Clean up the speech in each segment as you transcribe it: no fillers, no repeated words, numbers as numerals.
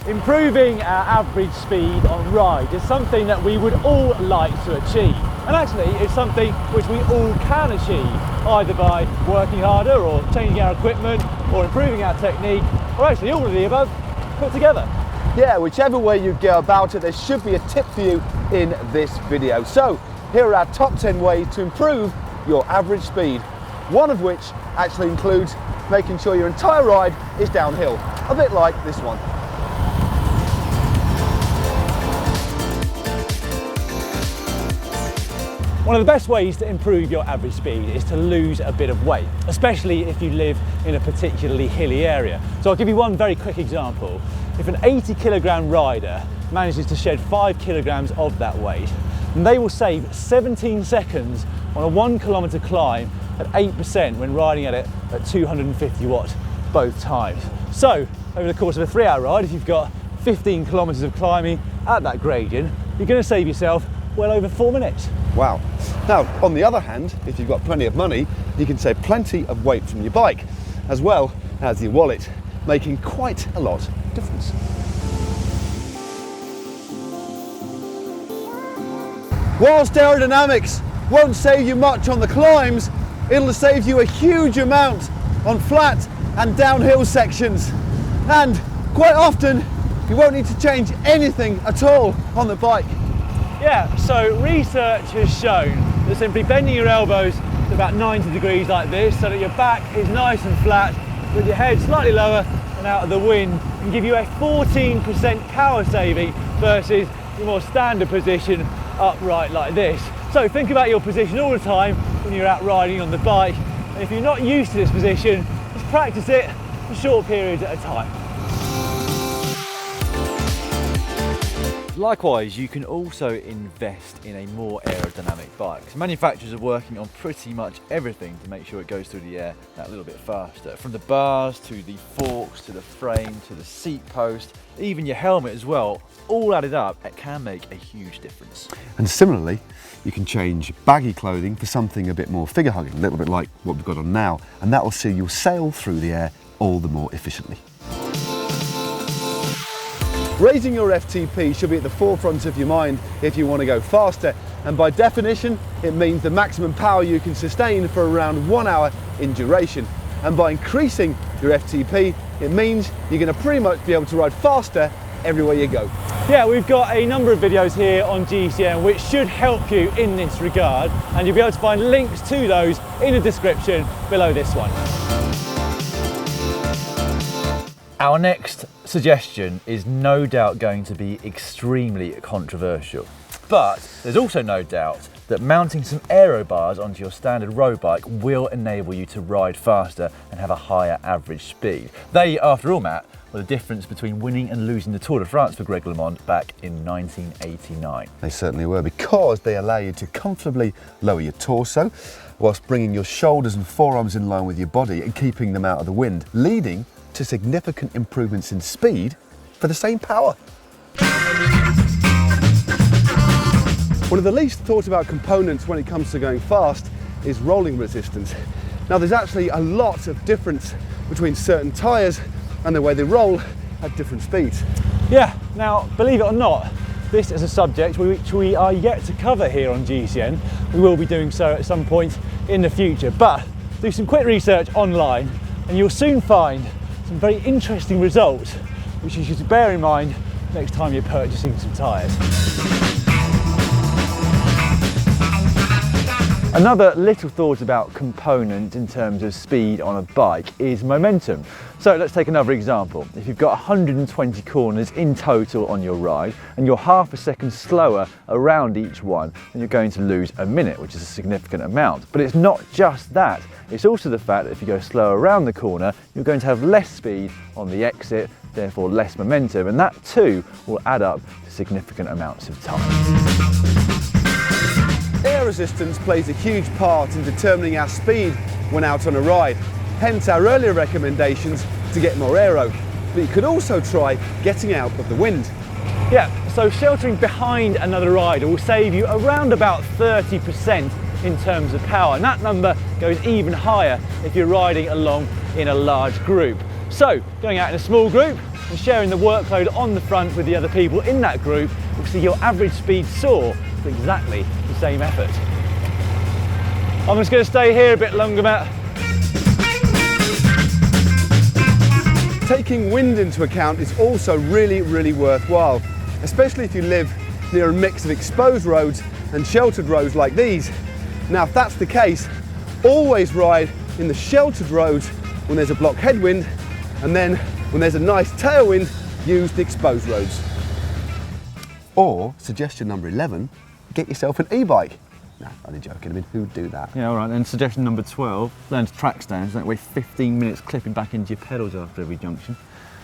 Improving our average speed on ride is something that we would all like to achieve. And actually it's something which we all can achieve, either by working harder or changing our equipment or improving our technique, or actually all of the above put together. Yeah, whichever way you go about it, there should be a tip for you in this video. So here are our top 10 ways to improve your average speed, one of which actually includes making sure your entire ride is downhill, a bit like this one. One of the best ways to improve your average speed is to lose a bit of weight, especially if you live in a particularly hilly area. So I'll give you one very quick example. If an 80 kilogram rider manages to shed 5 kilograms of that weight, then they will save 17 seconds on a 1 kilometer climb at 8% when riding at it at 250 watts both times. So over the course of a 3-hour ride, if you've got 15 kilometers of climbing at that gradient, you're going to save yourself well over 4 minutes. Wow. Now, on the other hand, if you've got plenty of money, you can save plenty of weight from your bike, as well as your wallet, making quite a lot of difference. Whilst aerodynamics won't save you much on the climbs, it'll save you a huge amount on flat and downhill sections. And quite often, you won't need to change anything at all on the bike. Yeah, so research has shown that simply bending your elbows to about 90 degrees like this, so that your back is nice and flat with your head slightly lower and out of the wind, can give you a 14% power saving versus your more standard position upright like this. So think about your position all the time when you're out riding on the bike, and if you're not used to this position, just practice it for short periods at a time. Likewise, you can also invest in a more aerodynamic bike. So manufacturers are working on pretty much everything to make sure it goes through the air that little bit faster. From the bars to the forks to the frame to the seat post, even your helmet as well, all added up, it can make a huge difference. And similarly, you can change baggy clothing for something a bit more figure hugging, a little bit like what we've got on now, and that will see you sail through the air all the more efficiently. Raising your FTP should be at the forefront of your mind if you want to go faster, and by definition it means the maximum power you can sustain for around 1 hour in duration. And by increasing your FTP, it means you're going to pretty much be able to ride faster everywhere you go. Yeah, we've got a number of videos here on GCN which should help you in this regard, and you'll be able to find links to those in the description below this one. Our next suggestion is no doubt going to be extremely controversial, but there's also no doubt that mounting some aero bars onto your standard road bike will enable you to ride faster and have a higher average speed. They, after all, Matt, were the difference between winning and losing the Tour de France for Greg LeMond back in 1989. They certainly were, because they allow you to comfortably lower your torso whilst bringing your shoulders and forearms in line with your body and keeping them out of the wind, leading to significant improvements in speed for the same power. One of the least thought about components when it comes to going fast is rolling resistance. Now, there's actually a lot of difference between certain tyres and the way they roll at different speeds. Yeah, now believe it or not, this is a subject which we are yet to cover here on GCN. We will be doing so at some point in the future, but do some quick research online and you'll soon find some very interesting results which you should bear in mind next time you're purchasing some tyres. Another little thought about component in terms of speed on a bike is momentum. So let's take another example. If you've got 120 corners in total on your ride and you're half a second slower around each one, then you're going to lose a minute, which is a significant amount. But it's not just that. It's also the fact that if you go slower around the corner, you're going to have less speed on the exit, therefore less momentum, and that too will add up to significant amounts of time. Air resistance plays a huge part in determining our speed when out on a ride, hence our earlier recommendations to get more aero. But you could also try getting out of the wind. Yeah, so sheltering behind another rider will save you around about 30% in terms of power, and that number goes even higher if you're riding along in a large group. So going out in a small group, and sharing the workload on the front with the other people in that group will see your average speed soar for exactly the same effort. I'm just going to stay here a bit longer, Matt. Taking wind into account is also really worthwhile, especially if you live near a mix of exposed roads and sheltered roads like these. Now, if that's the case, always ride in the sheltered roads when there's a block headwind, and then when there's a nice tailwind, use the exposed roads. Or, suggestion number 11, get yourself an e-bike. No, only joking, I mean, who'd do that? Yeah, all right, then suggestion number 12, learn to track stands, don't wait 15 minutes clipping back into your pedals after every junction.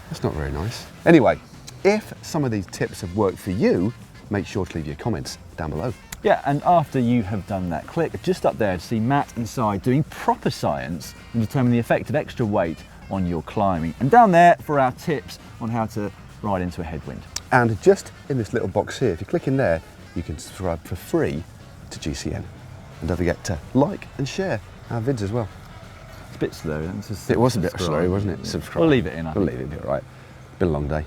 That's not very nice. Anyway, if some of these tips have worked for you, make sure to leave your comments down below. Yeah, and after you have done that, click just up there to see Matt and Si doing proper science and determine the effect of extra weight on your climbing. And down there for our tips on how to ride into a headwind. And just in this little box here, if you click in there, you can subscribe for free to GCN. And don't forget to like and share our vids as well. It's a bit slow. It was a bit slow, wasn't it? Yeah. Subscribe. We'll leave it in. We'll leave it in, all right. Been a long day.